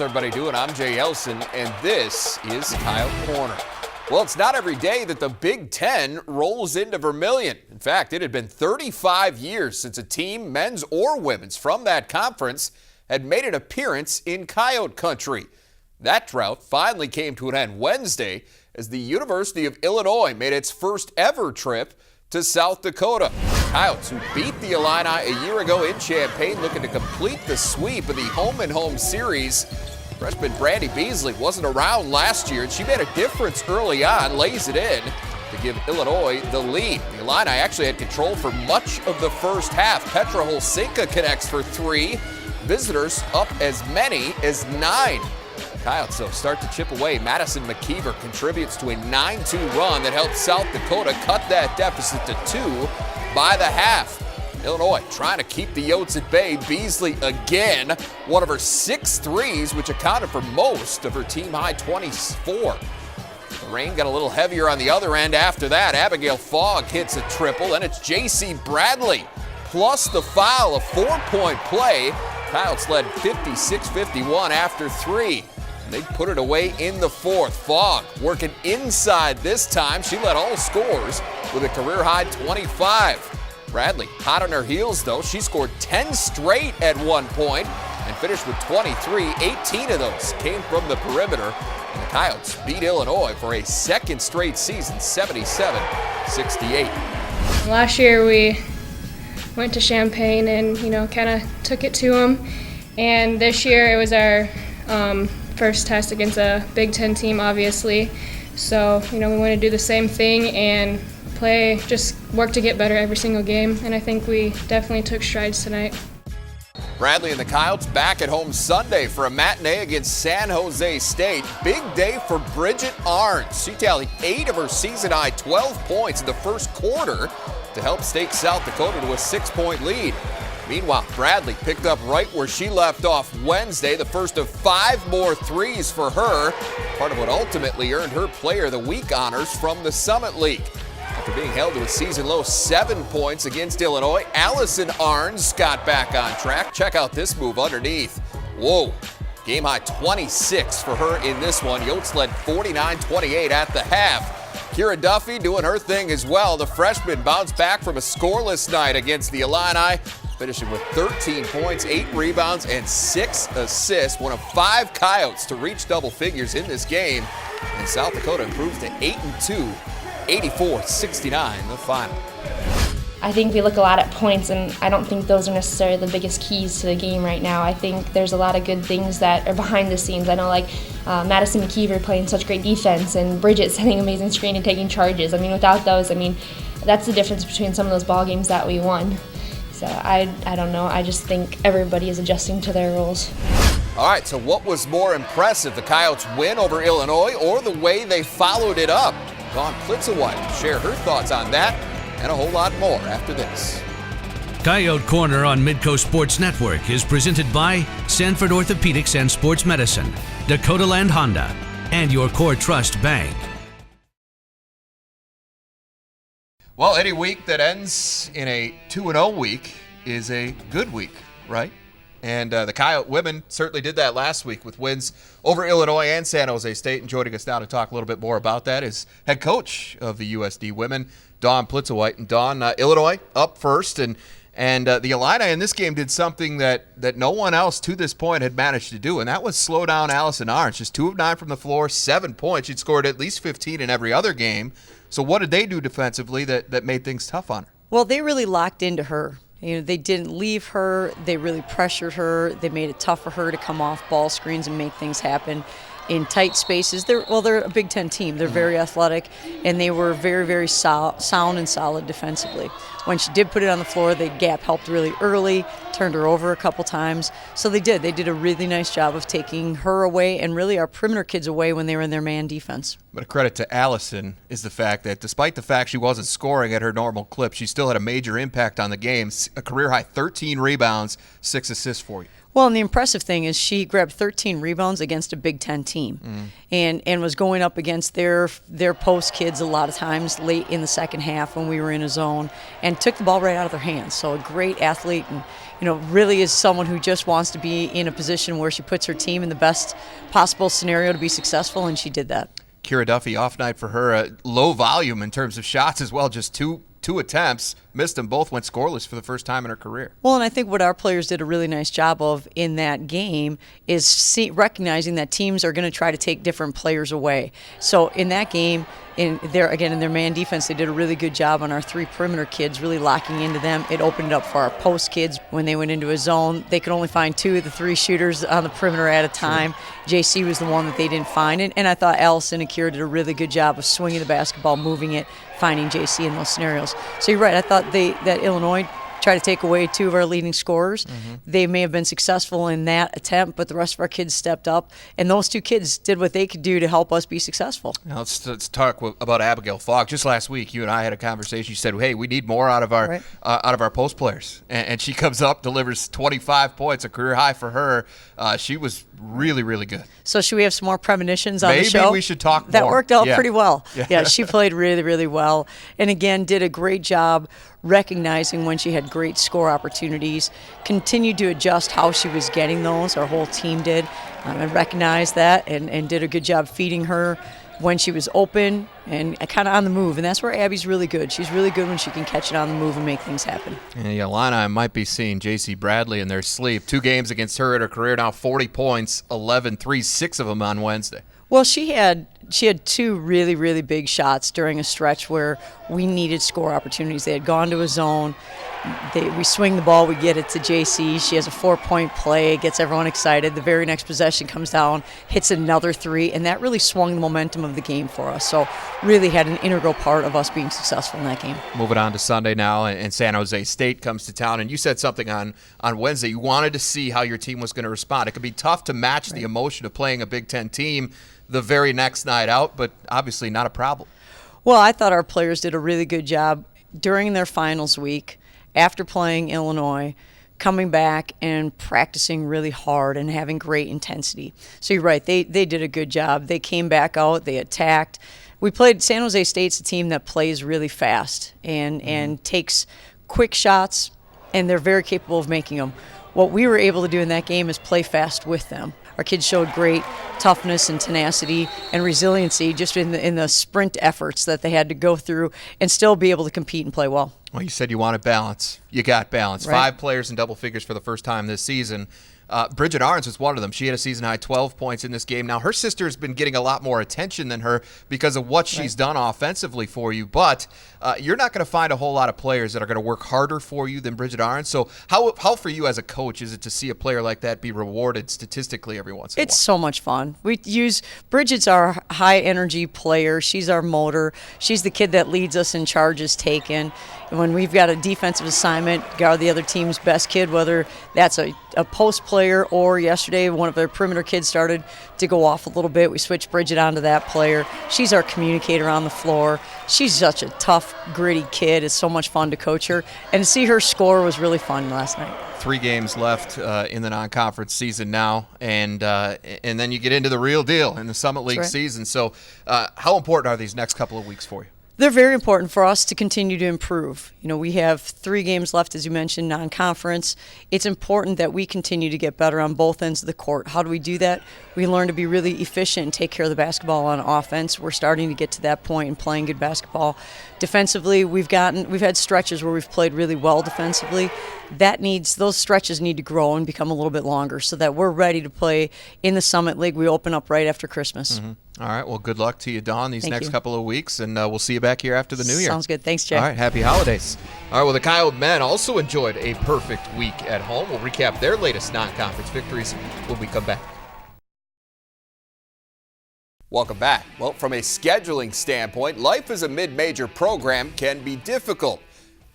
everybody doing? I'm Jay Elson, and this is Coyote Corner. Well, it's not every day that the Big Ten rolls into Vermilion. In fact, it had been 35 years since a team, men's or women's, from that conference had made an appearance in Coyote country. That drought finally came to an end Wednesday as the University of Illinois made its first ever trip to South Dakota. Coyotes, who beat the Illini a year ago in Champaign, looking to complete the sweep of the home-and-home series. Freshman Brandy Beasley wasn't around last year, and she made a difference early on, lays it in to give Illinois the lead. The Illini actually had control for much of the first half. Petra Holsinka connects for three. Visitors up as many as 9. Coyotes, though, start to chip away. Madison McKeever contributes to a 9-2 run that helped South Dakota cut that deficit to 2 by the half. Illinois trying to keep the Yotes at bay. Beasley again, one of her 6 threes, which accounted for most of her team-high 24. The rain got a little heavier on the other end after that. Abigail Fogg hits a triple, and it's J.C. Bradley plus the foul, a 4-point play. Coyotes led 56-51 after 3. They put it away in the fourth. Fogg working inside this time. She led all scores with a career-high 25. Bradley hot on her heels, though. She scored 10 straight at one point and finished with 23. 18 of those came from the perimeter. And the Coyotes beat Illinois for a second straight season, 77-68. Last year we went to Champaign and, kind of took it to them. And this year it was our first test against a Big Ten team, obviously. So, we want to do the same thing and just work to get better every single game. And I think we definitely took strides tonight. Bradley and the Coyotes back at home Sunday for a matinee against San Jose State. Big day for Bridget Arns. She tallied 8 of her season-high 12 points in the first quarter to help stake South Dakota to a 6-point lead. Meanwhile, Bradley picked up right where she left off Wednesday, the first of 5 more threes for her, part of what ultimately earned her Player of the Week honors from the Summit League. After being held to a season-low 7 points against Illinois, Allison Arns got back on track. Check out this move underneath. Whoa, game-high 26 for her in this one. Yotes led 49-28 at the half. Kira Duffy doing her thing as well. The freshman bounced back from a scoreless night against the Illini, finishing with 13 points, 8 rebounds, and 6 assists. One of 5 Coyotes to reach double figures in this game. And South Dakota improves to 8-2, 84-69 the final. I think we look a lot at points, and I don't think those are necessarily the biggest keys to the game right now. I think there's a lot of good things that are behind the scenes. I know, Madison McKeever playing such great defense and Bridget setting amazing screen and taking charges. Without those, that's the difference between some of those ball games that we won. So I don't know. I just think everybody is adjusting to their roles. All right, so what was more impressive, the Coyotes' win over Illinois or the way they followed it up? Dawn Plitzowite will share her thoughts on that and a whole lot more after this. Coyote Corner on Midco Sports Network is presented by Sanford Orthopedics and Sports Medicine, Dakota Land Honda, and your Core Trust Bank. Well, any week that ends in a 2-0 week is a good week, right? And the Coyote women certainly did that last week with wins over Illinois and San Jose State. And joining us now to talk a little bit more about that is head coach of the USD women, Dawn Plitzowite. And Dawn, Illinois up first, and the Illini in this game did something that no one else to this point had managed to do, and that was slow down Allison Arns. Just 2 of 9 from the floor, 7 points. She'd scored at least 15 in every other game. So what did they do defensively that made things tough on her? Well, they really locked into her. They didn't leave her. They really pressured her. They made it tough for her to come off ball screens and make things happen in tight spaces. They're a Big Ten team. They're very athletic, and they were very, very sound and solid defensively. When she did put it on the floor, the gap helped really early, turned her over a couple times. So they did a really nice job of taking her away and really our perimeter kids away when they were in their man defense. But a credit to Allison is the fact that despite the fact she wasn't scoring at her normal clip, she still had a major impact on the game. A career-high 13 rebounds, 6 assists for you. Well, and the impressive thing is she grabbed 13 rebounds against a Big Ten team and was going up against their post kids a lot of times late in the second half when we were in a zone. and took the ball right out of their hands. So a great athlete, and really is someone who just wants to be in a position where she puts her team in the best possible scenario to be successful, and she did that. Kira Duffy, off night for her, low volume in terms of shots as well, just two attempts, missed them both, went scoreless for the first time in her career. Well, and I think what our players did a really nice job of in that game is recognizing that teams are going to try to take different players away. So in that game, in their man defense, they did a really good job on our 3 perimeter kids, really locking into them. It opened it up for our post kids. When they went into a zone, they could only find 2 of the 3 shooters on the perimeter at a time. Sure. JC was the one that they didn't find. And I thought Allison and Kira did a really good job of swinging the basketball, moving it, finding JC in those scenarios. So you're right. I thought that Illinois tried to take away 2 of our leading scorers. Mm-hmm. They may have been successful in that attempt, but the rest of our kids stepped up, and those 2 kids did what they could do to help us be successful. Now let's talk about Abigail Falk. Just last week, you and I had a conversation. You said, "Hey, we need more out of our post players," and she comes up, delivers 25 points, a career high for her. She was really, really good. So should we have some more premonitions on the show? Maybe we should talk more. That worked out pretty well. Yeah, she played really, really well, and again did a great job recognizing when she had great score opportunities, continued to adjust how she was getting those. Our whole team did, and recognized that and did a good job feeding her when she was open and kind of on the move. And that's where Abby's really good. She's really good when she can catch it on the move and make things happen. And Illini might be seeing J.C. Bradley in their sleep. 2 games against her in her career now, 40 points, 11 threes, 6 of them on Wednesday. Well, she had 2 really, really big shots during a stretch where we needed score opportunities. They had gone to a zone. We swing the ball, we get it to JC. She has a 4-point play, gets everyone excited. The very next possession comes down, hits another 3, and that really swung the momentum of the game for us. So really had an integral part of us being successful in that game. Moving on to Sunday now, and San Jose State comes to town. And you said something on Wednesday. You wanted to see how your team was going to respond. It could be tough to match the emotion of playing a Big Ten team the very next night out, but obviously not a problem. Well, I thought our players did a really good job during their finals week, after playing Illinois, coming back and practicing really hard and having great intensity. So you're right, they did a good job. They came back out, they attacked. We played San Jose State's a team that plays really fast and takes quick shots, and they're very capable of making them. What we were able to do in that game is play fast with them. Our kids showed great toughness and tenacity and resiliency just in the sprint efforts that they had to go through and still be able to compete and play well. Well, you said you wanted balance. You got balance. Right. 5 players in double figures for the first time this season. Bridget Arns was one of them. She had a season-high 12 points in this game. Now, her sister has been getting a lot more attention than her because of what she's done offensively for you, but you're not going to find a whole lot of players that are going to work harder for you than Bridget Arns. So how for you as a coach is it to see a player like that be rewarded statistically every once in a while? It's so much fun. Bridget's our high-energy player. She's our motor. She's the kid that leads us in charges taken. And when we've got a defensive assignment, guard the other team's best kid, whether that's a post player or yesterday one of their perimeter kids started to go off a little bit. We switched Bridget onto that player. She's our communicator on the floor. She's such a tough, gritty kid. It's so much fun to coach her. And to see her score was really fun last night. 3 games left in the non-conference season now, and then you get into the real deal in the Summit League season. So how important are these next couple of weeks for you? They're very important for us to continue to improve. We have 3 games left, as you mentioned, non-conference. It's important that we continue to get better on both ends of the court. How do we do that? We learn to be really efficient and take care of the basketball on offense. We're starting to get to that point and playing good basketball. Defensively, we've had stretches where we've played really well defensively. Those stretches need to grow and become a little bit longer so that we're ready to play in the Summit League. We open up right after Christmas. Mm-hmm. All right. Well, good luck to you, Dawn, these Thank next you. couple of weeks, and we'll see you back here after the new year. Sounds good. Thanks, Jay. All right. Happy holidays. All right. Well, the Coyote men also enjoyed a perfect week at home. We'll recap their latest non-conference victories when we come back. Welcome back. Well, from a scheduling standpoint, life as a mid-major program can be difficult.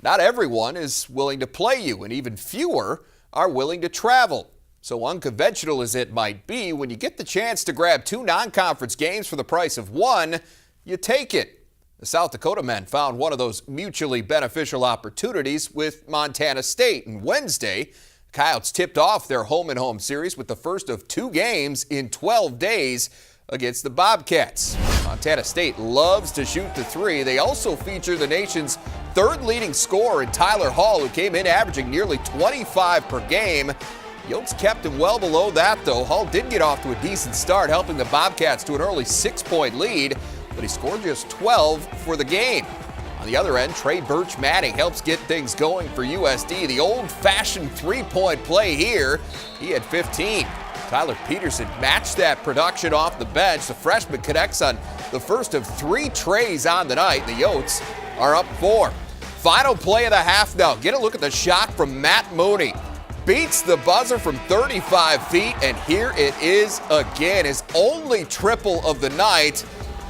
Not everyone is willing to play you, and even fewer are willing to travel. So unconventional as it might be, when you get the chance to grab 2 non-conference games for the price of 1, you take it. The South Dakota men found one of those mutually beneficial opportunities with Montana State. And Wednesday, Coyotes tipped off their home-and-home series with the first of 2 games in 12 days against the Bobcats. Montana State loves to shoot the 3. They also feature the nation's third leading scorer in Tyler Hall, who came in averaging nearly 25 per game. Yotes kept him well below that, though. Hall did get off to a decent start, helping the Bobcats to an early 6-point lead, but he scored just 12 for the game. On the other end, Trey Birch-Manning helps get things going for USD. The old-fashioned three-point play here, he had 15. Tyler Peterson matched that production off the bench. The freshman connects on the first of 3 trays on the night. The Yotes are up 4. Final play of the half now. Get a look at the shot from Matt Mooney. Beats the buzzer from 35 feet, and here it is again. His only triple of the night,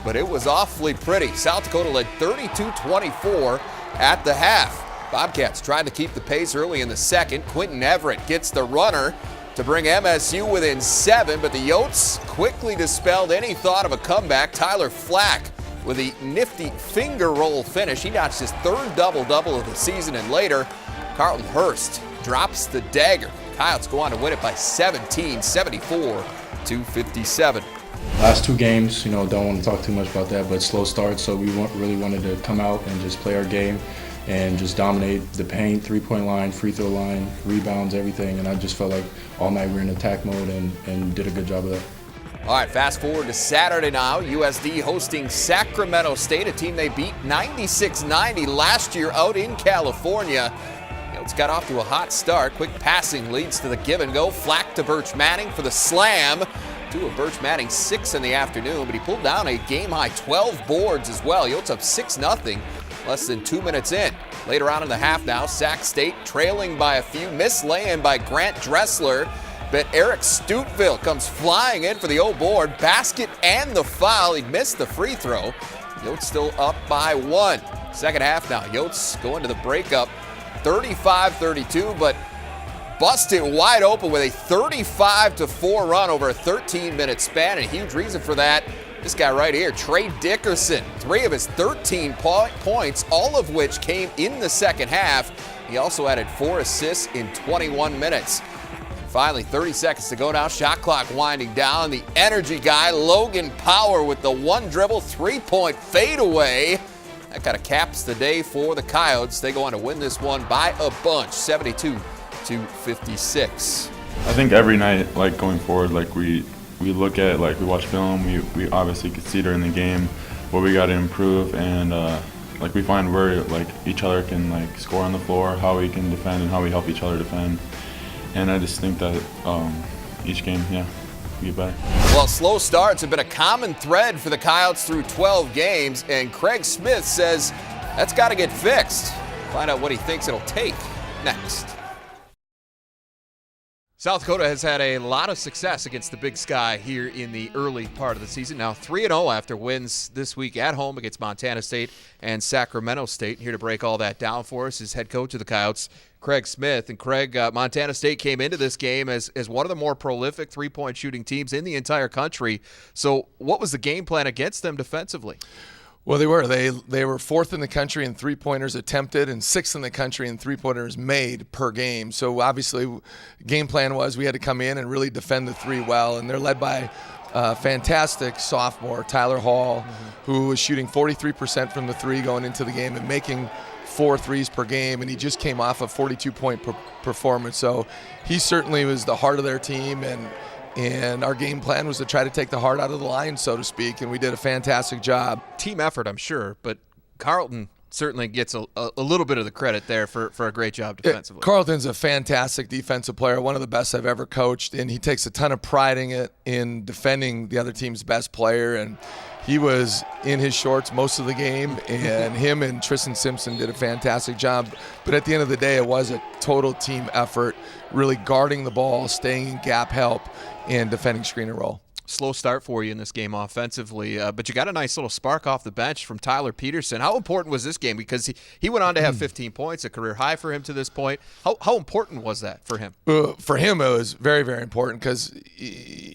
but it was awfully pretty. South Dakota led 32-24 at the half. Bobcats tried to keep the pace early in the second. Quentin Everett gets the runner to bring MSU within 7, but the Yotes quickly dispelled any thought of a comeback. Tyler Flack with a nifty finger roll finish. He notched his 3rd double-double of the season, and later, Carlton Hurst drops the dagger. Coyotes go on to win it by 17, 74-57. Last 2 games, don't want to talk too much about that, but slow start, so we really wanted to come out and just play our game and just dominate the paint, three-point line, free throw line, rebounds, everything, and I just felt like all night we were in attack mode and did a good job of that. All right, fast forward to Saturday now. USD hosting Sacramento State, a team they beat 96-90 last year out in California. It's got off to a hot start. Quick passing leads to the give and go. Flack to Birch-Manning for the slam. 2 of Birch-Manning's 6 in the afternoon, but he pulled down a game-high 12 boards as well. Yotes up 6-0, less than 2 minutes in. Later on in the half now, Sac State trailing by a few. Missed lay-in by Grant Dressler, but Eric Stoutville comes flying in for the board. Basket and the foul. He missed the free throw. Yotes still up by 1. Second half now. Yotes going to the breakup. 35-32, but busted wide open with a 35-4 run over a 13-minute span. And a huge reason for that, this guy right here, Trey Dickerson. 3 of his 13 points, all of which came in the second half. He also added 4 assists in 21 minutes. Finally, 30 seconds to go now. Shot clock winding down. The energy guy, Logan Power, with the 1-dribble 3-point fadeaway. That kind of caps the day for the Coyotes. They go on to win this one by a bunch, 72-56. I think every night, going forward, we look at, we watch film, we obviously can see during the game what we got to improve, and we find where each other can score on the floor, how we can defend, and how we help each other defend. And I just think that each game, we get better. Well, slow starts have been a common thread for the Coyotes through 12 games, and Craig Smith says that's got to get fixed. Find out what he thinks it'll take next. South Dakota has had a lot of success against the Big Sky here in the early part of the season. Now 3-0 after wins this week at home against Montana State and Sacramento State. Here to break all that down for us is head coach of the Coyotes, Craig Smith. And Craig, Montana State came into this game as one of the more prolific three-point shooting teams in the entire country. So what was the game plan against them defensively? Well, they were. They were 4th in the country in three-pointers attempted and 6th in the country in three-pointers made per game. So obviously, game plan was we had to come in and really defend the 3 well. And they're led by fantastic sophomore Tyler Hall, who was shooting 43% from the 3 going into the game and making 4 threes per game. And he just came off a 42-point performance. So he certainly was the heart of their team, and our game plan was to try to take the heart out of the line, so to speak, and we did a fantastic job. Team effort, I'm sure, but Carlton certainly gets a little bit of the credit there for a great job defensively. Carlton's a fantastic defensive player, one of the best I've ever coached, and he takes a ton of pride in defending the other team's best player, and he was in his shorts most of the game, and him and Tristan Simpson did a fantastic job. But at the end of the day, it was a total team effort, really guarding the ball, staying in gap help, and defending screen and roll. Slow start for you in this game offensively, but you got a nice little spark off the bench from Tyler Peterson. How important was this game? Because he went on to have 15 points, a career high for him to this point. How important was that for him? For him, it was very, very important because he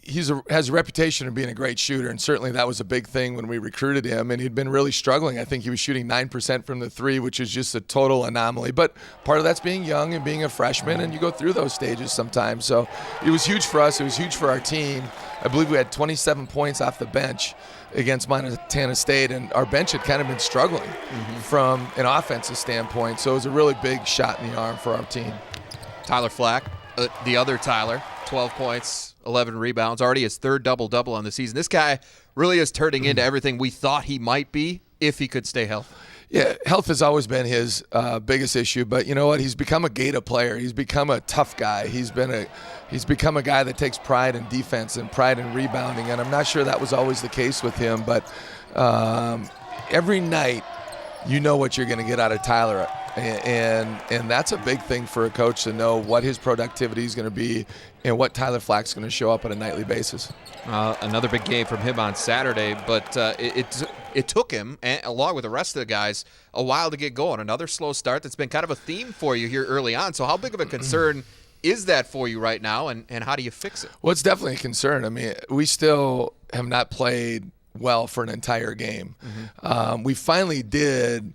has a reputation of being a great shooter, and certainly that was a big thing when we recruited him, and he'd been really struggling. I think he was shooting 9% from the 3, which is just a total anomaly. But part of that's being young and being a freshman, and you go through those stages sometimes. So it was huge for us. It was huge for our team. I believe we had 27 points off the bench against Montana State, and our bench had kind of been struggling from an offensive standpoint. So it was a really big shot in the arm for our team. Tyler Flack, the other Tyler, 12 points, 11 rebounds, already his third double-double on the season. This guy really is turning into everything we thought he might be if he could stay healthy. Yeah, health has always been his biggest issue, but you know what? He's become a Gator player. He's become a tough guy. He's become a guy that takes pride in defense and pride in rebounding, and I'm not sure that was always the case with him, but every night you know what you're going to get out of Tyler, and that's a big thing for a coach to know what his productivity is going to be and what Tyler Flack's going to show up on a nightly basis. Another big game from him on Saturday, but it took him, along with the rest of the guys, a while to get going. Another slow start that's been kind of a theme for you here early on. So how big of a concern is that for you right now, and how do you fix it? Well, it's definitely a concern. I mean, we still have not played well for an entire game. We finally did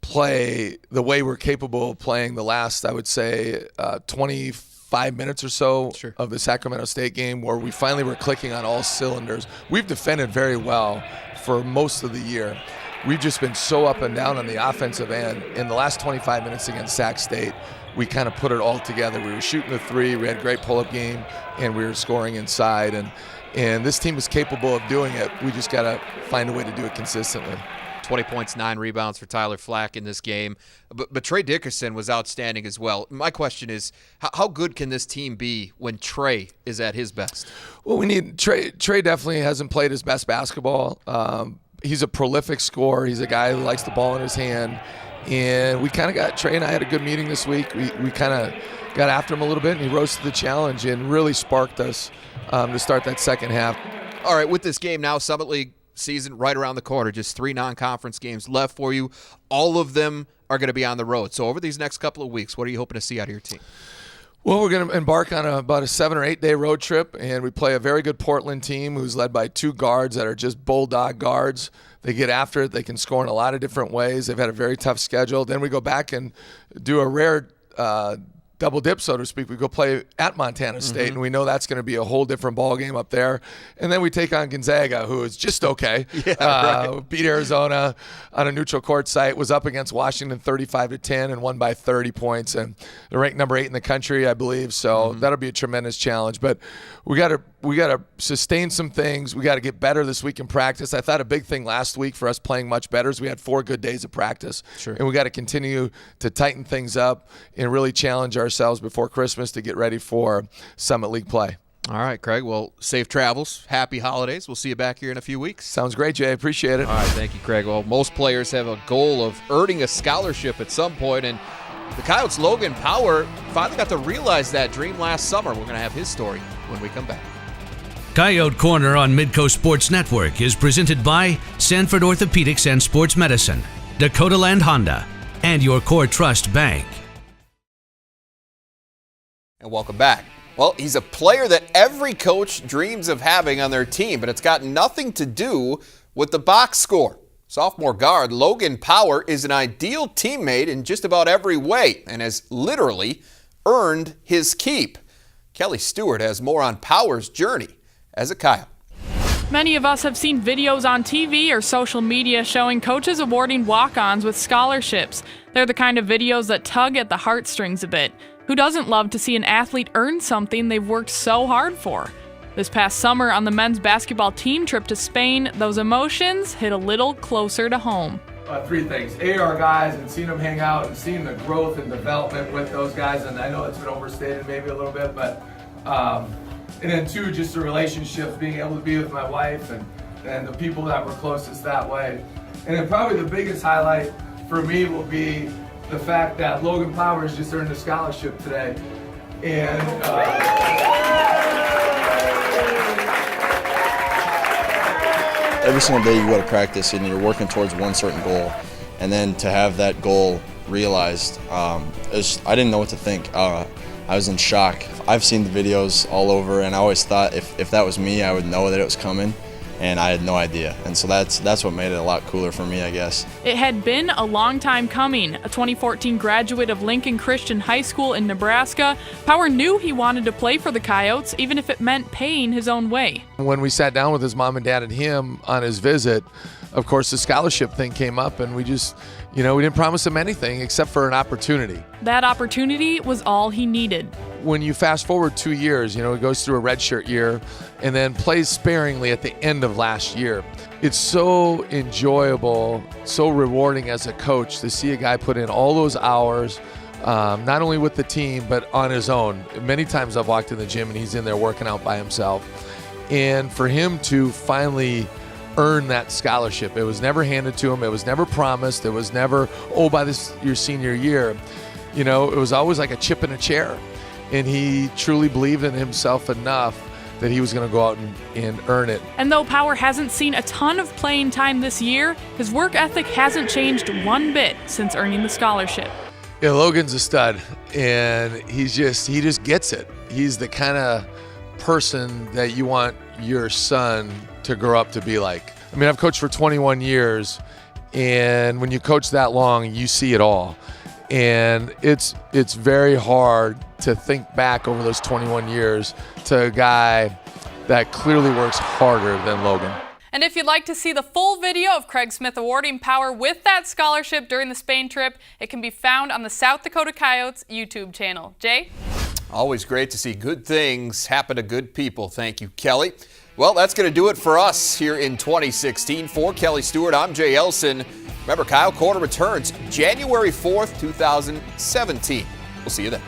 play the way we're capable of playing the last, I would say, 25 minutes or so of the Sacramento State game, where we finally were clicking on all cylinders. We've defended very well for most of the year. We've just been so up and down on the offensive end. In the last 25 minutes against Sac State, we kind of put it all together. We were shooting the three, we had a great pull-up game, and we were scoring inside. And this team is capable of doing it. We just got to find a way to do it consistently. 20 points, 9 rebounds for Tyler Flack in this game. But Trey Dickerson was outstanding as well. My question is, how good can this team be when Trey is at his best? Well, we need Trey. Trey definitely hasn't played his best basketball. He's a prolific scorer. He's a guy who likes the ball in his hand. And we kind of got, Trey and I had a good meeting this week. We kind of got after him a little bit, and he rose to the challenge and really sparked us to start that second half. All right, with this game now, Summit League season right around the corner, just 3 non-conference games left for you. All of them are going to be on the road. So over these next couple of weeks, what are you hoping to see out of your team? Well, we're going to embark on about a 7 or 8 day road trip, and we play a very good Portland team who's led by 2 guards that are just bulldog guards. They get after it. They can score in a lot of different ways. They've had a very tough schedule. Then we go back and do a rare double dip, so to speak. We go play at Montana State, and we know that's going to be a whole different ball game up there. And then we take on Gonzaga, who is just okay. Beat Arizona on a neutral court site, was up against Washington 35-10 and won by 30 points. And they're ranked number 8 in the country, I believe. So that'll be a tremendous challenge. But we got to sustain some things. We got to get better this week in practice. I thought a big thing last week for us playing much better is we had 4 good days of practice. And we got to continue to tighten things up and really challenge ourselves before Christmas to get ready for Summit League play. All right, Craig. Well, safe travels. Happy holidays. We'll see you back here in a few weeks. Sounds great, Jay. Appreciate it. All right, thank you, Craig. Well, most players have a goal of earning a scholarship at some point, and the Coyotes' Logan Power finally got to realize that dream last summer. We're going to have his story when we come back. Coyote Corner on Midco Sports Network is presented by Sanford Orthopedics and Sports Medicine, Dakota Land Honda, and your Core Trust Bank. And welcome back. Well, he's a player that every coach dreams of having on their team, but it's got nothing to do with the box score. Sophomore guard Logan Power is an ideal teammate in just about every way and has literally earned his keep. Kelly Stewart has more on Power's journey as a Coyote. Many of us have seen videos on TV or social media showing coaches awarding walk-ons with scholarships. They're the kind of videos that tug at the heartstrings a bit. Who doesn't love to see an athlete earn something they've worked so hard for? This past summer on the men's basketball team trip to Spain, those emotions hit a little closer to home. 3 things. Our guys, and seeing them hang out and seeing the growth and development with those guys, and I know it's been overstated maybe a little bit, but and then 2, just the relationships, being able to be with my wife and the people that were closest that way. And then probably the biggest highlight for me will be the fact that Logan Power has just earned a scholarship today. And every single day you go to practice and you're working towards one certain goal, and then to have that goal realized, I didn't know what to think. I was in shock. I've seen the videos all over, and I always thought if that was me, I would know that it was coming. and I had no idea. And so that's what made it a lot cooler for me, I guess. It had been a long time coming. A 2014 graduate of Lincoln Christian High School in Nebraska, Power knew he wanted to play for the Coyotes, even if it meant paying his own way. When we sat down with his mom and dad and him on his visit, of course, the scholarship thing came up, and we just, we didn't promise him anything except for an opportunity. That opportunity was all he needed. When you fast forward 2 years, he goes through a redshirt year and then plays sparingly at the end of last year. It's so enjoyable, so rewarding as a coach to see a guy put in all those hours, not only with the team, but on his own. Many times I've walked in the gym and he's in there working out by himself. And for him to finally earn that scholarship, it was never handed to him, it was never promised, it was never, by your senior year. It was always like a chip in a chair. And he truly believed in himself enough that he was going to go out and earn it. And though Power hasn't seen a ton of playing time this year, his work ethic hasn't changed one bit since earning the scholarship. Yeah, Logan's a stud, and he just gets it. He's the kind of person that you want your son to grow up to be like. I mean, I've coached for 21 years, and when you coach that long, you see it all. And it's very hard to think back over those 21 years to a guy that clearly works harder than Logan. And if you'd like to see the full video of Craig Smith awarding Power with that scholarship during the Spain trip, it can be found on the South Dakota Coyotes YouTube channel. Jay? Always great to see good things happen to good people. Thank you, Kelly. Well, that's going to do it for us here in 2016. For Kelly Stewart, I'm Jay Elson. Remember, Coyote Corner returns January 4th, 2017. We'll see you then.